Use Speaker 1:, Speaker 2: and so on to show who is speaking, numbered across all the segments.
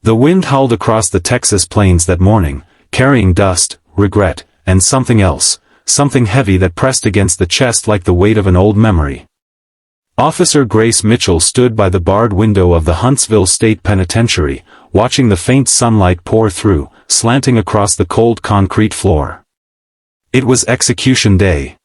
Speaker 1: The wind howled across the Texas plains that morning, carrying dust, regret, and something else, something heavy that pressed against the chest like the weight of an old memory. Officer Grace Mitchell stood by the barred window of the Huntsville State Penitentiary, watching the faint sunlight pour through, slanting across the cold concrete floor. It was execution day.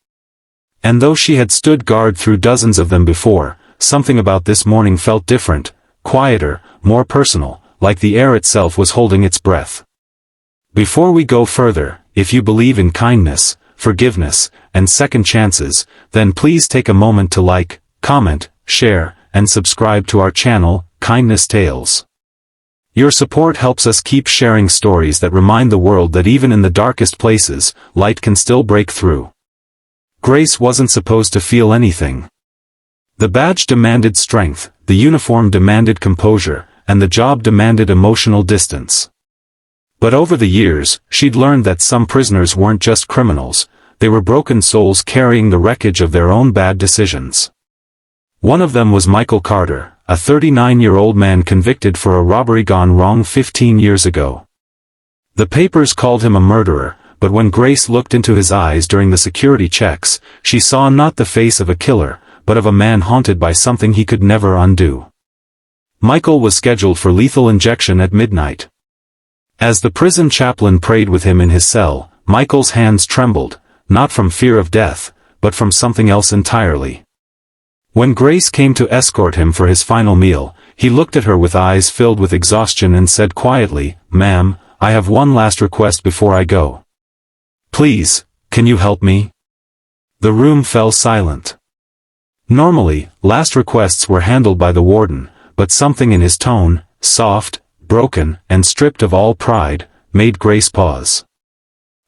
Speaker 1: And though she had stood guard through dozens of them before, something about this morning felt different, quieter, more personal, like the air itself was holding its breath. Before we go further, if you believe in kindness, forgiveness, and second chances, then please take a moment to like, comment, share, and subscribe to our channel, Kindness Tales. Your support helps us keep sharing stories that remind the world that even in the darkest places, light can still break through. Grace wasn't supposed to feel anything. The badge demanded strength, the uniform demanded composure, and the job demanded emotional distance. But over the years, she'd learned that some prisoners weren't just criminals, they were broken souls carrying the wreckage of their own bad decisions. One of them was Michael Carter, a 39-year-old man convicted for a robbery gone wrong 15 years ago. The papers called him a murderer, but when Grace looked into his eyes during the security checks, she saw not the face of a killer, but of a man haunted by something he could never undo. Michael was scheduled for lethal injection at midnight. As the prison chaplain prayed with him in his cell, Michael's hands trembled, not from fear of death, but from something else entirely. When Grace came to escort him for his final meal, he looked at her with eyes filled with exhaustion and said quietly, "Ma'am, I have one last request before I go. Please, can you help me?" The room fell silent. Normally, last requests were handled by the warden, but something in his tone, soft, broken, and stripped of all pride, made Grace pause.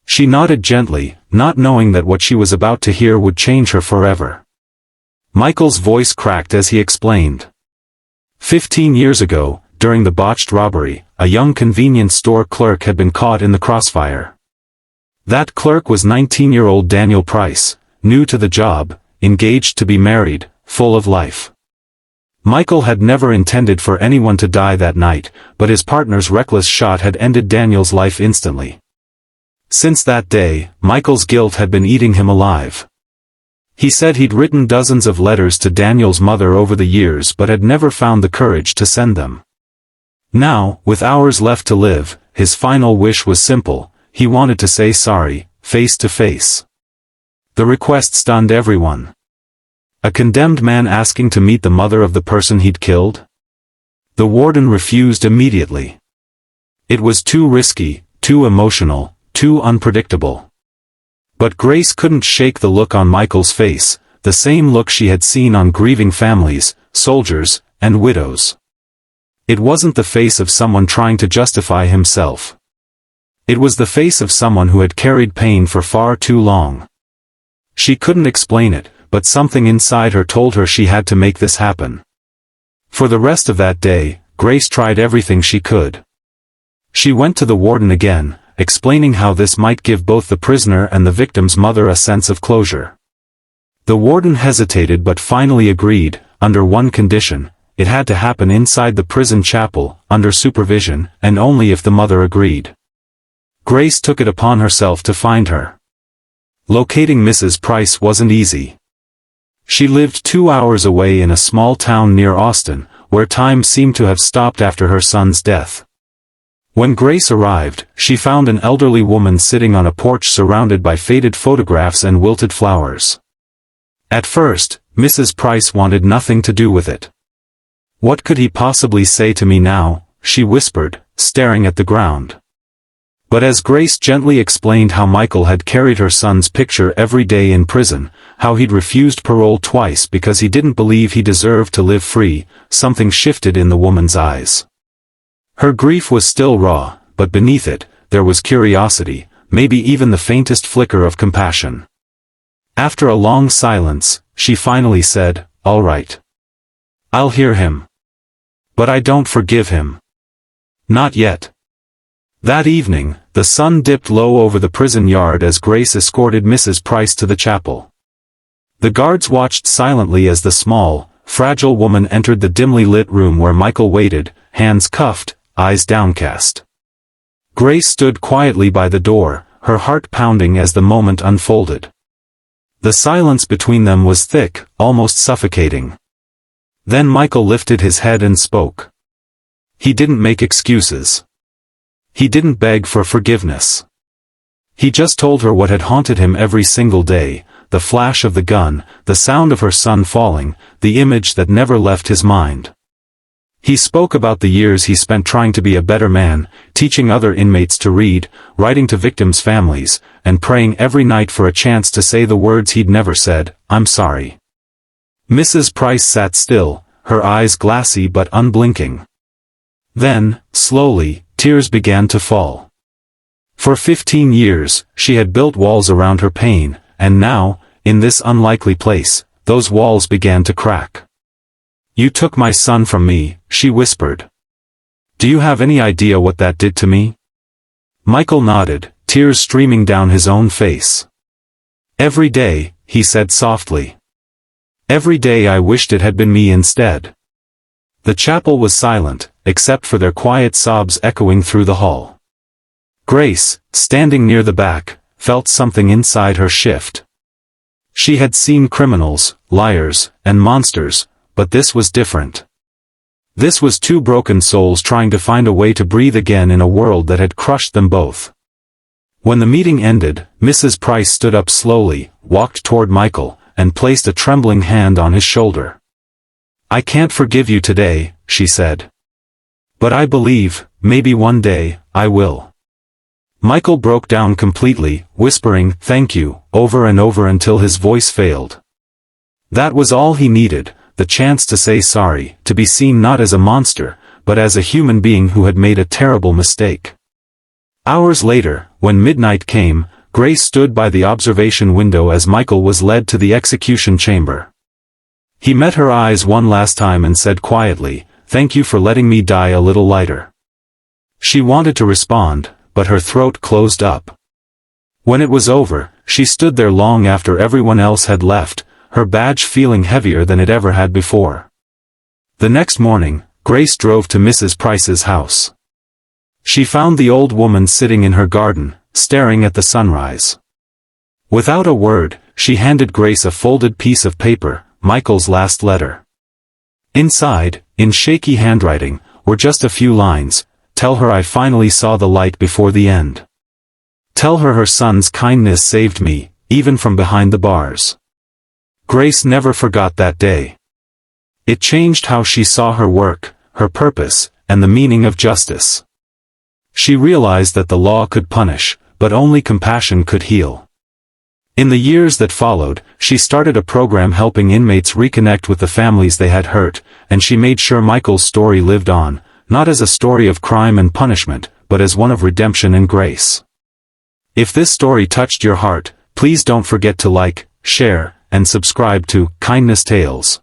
Speaker 1: She nodded gently, not knowing that what she was about to hear would change her forever. Michael's voice cracked as he explained. 15 years ago, during the botched robbery, a young convenience store clerk had been caught in the crossfire. That clerk was 19-year-old Daniel Price, new to the job, engaged to be married, full of life. Michael had never intended for anyone to die that night, but his partner's reckless shot had ended Daniel's life instantly. Since that day, Michael's guilt had been eating him alive. He said he'd written dozens of letters to Daniel's mother over the years but had never found the courage to send them. Now, with hours left to live, his final wish was simple: he wanted to say sorry, face to face. The request stunned everyone. A condemned man asking to meet the mother of the person he'd killed? The warden refused immediately. It was too risky, too emotional, too unpredictable. But Grace couldn't shake the look on Michael's face, the same look she had seen on grieving families, soldiers, and widows. It wasn't the face of someone trying to justify himself. It was the face of someone who had carried pain for far too long. She couldn't explain it, but something inside her told her she had to make this happen. For the rest of that day, Grace tried everything she could. She went to the warden again, explaining how this might give both the prisoner and the victim's mother a sense of closure. The warden hesitated but finally agreed, under one condition: it had to happen inside the prison chapel, under supervision, and only if the mother agreed. Grace took it upon herself to find her. Locating Mrs. Price wasn't easy. She lived 2 hours away in a small town near Austin, where time seemed to have stopped after her son's death. When Grace arrived, she found an elderly woman sitting on a porch surrounded by faded photographs and wilted flowers. At first, Mrs. Price wanted nothing to do with it. "What could he possibly say to me now?" she whispered, staring at the ground. But as Grace gently explained how Michael had carried her son's picture every day in prison, how he'd refused parole twice because he didn't believe he deserved to live free, something shifted in the woman's eyes. Her grief was still raw, but beneath it, there was curiosity, maybe even the faintest flicker of compassion. After a long silence, she finally said, "All right. I'll hear him. But I don't forgive him. Not yet." That evening, the sun dipped low over the prison yard as Grace escorted Mrs. Price to the chapel. The guards watched silently as the small, fragile woman entered the dimly lit room where Michael waited, hands cuffed, eyes downcast. Grace stood quietly by the door, her heart pounding as the moment unfolded. The silence between them was thick, almost suffocating. Then Michael lifted his head and spoke. He didn't make excuses. He didn't beg for forgiveness. He just told her what had haunted him every single day, the flash of the gun, the sound of her son falling, the image that never left his mind. He spoke about the years he spent trying to be a better man, teaching other inmates to read, writing to victims' families, and praying every night for a chance to say the words he'd never said, "I'm sorry." Mrs. Price sat still, her eyes glassy but unblinking. Then, slowly, tears began to fall. For 15 years, she had built walls around her pain, and now, in this unlikely place, those walls began to crack. "You took my son from me," she whispered. "Do you have any idea what that did to me?" Michael nodded, tears streaming down his own face. "Every day," he said softly. "Every day I wished it had been me instead." The chapel was silent, except for their quiet sobs echoing through the hall. Grace, standing near the back, felt something inside her shift. She had seen criminals, liars, and monsters, but this was different. This was two broken souls trying to find a way to breathe again in a world that had crushed them both. When the meeting ended, Mrs. Price stood up slowly, walked toward Michael, and placed a trembling hand on his shoulder. "I can't forgive you today," she said. "But I believe, maybe one day, I will." Michael broke down completely, whispering, "Thank you," over and over until his voice failed. That was all he needed, the chance to say sorry, to be seen not as a monster, but as a human being who had made a terrible mistake. Hours later, when midnight came, Grace stood by the observation window as Michael was led to the execution chamber. He met her eyes one last time and said quietly, "Thank you for letting me die a little lighter." She wanted to respond, but her throat closed up. When it was over, she stood there long after everyone else had left, her badge feeling heavier than it ever had before. The next morning, Grace drove to Mrs. Price's house. She found the old woman sitting in her garden, staring at the sunrise. Without a word, she handed Grace a folded piece of paper, Michael's last letter. Inside, in shaky handwriting, were just a few lines: "Tell her I finally saw the light before the end. Tell her her son's kindness saved me, even from behind the bars." Grace never forgot that day. It changed how she saw her work, her purpose, and the meaning of justice. She realized that the law could punish, but only compassion could heal. In the years that followed, she started a program helping inmates reconnect with the families they had hurt, and she made sure Michael's story lived on, not as a story of crime and punishment, but as one of redemption and grace. If this story touched your heart, please don't forget to like, share, and subscribe to Kindness Tales.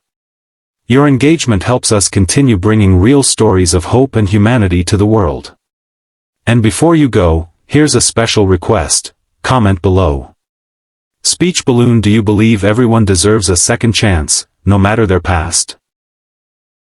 Speaker 1: Your engagement helps us continue bringing real stories of hope and humanity to the world. And before you go, here's a special request: comment below. Speech balloon: do you believe everyone deserves a second chance, no matter their past?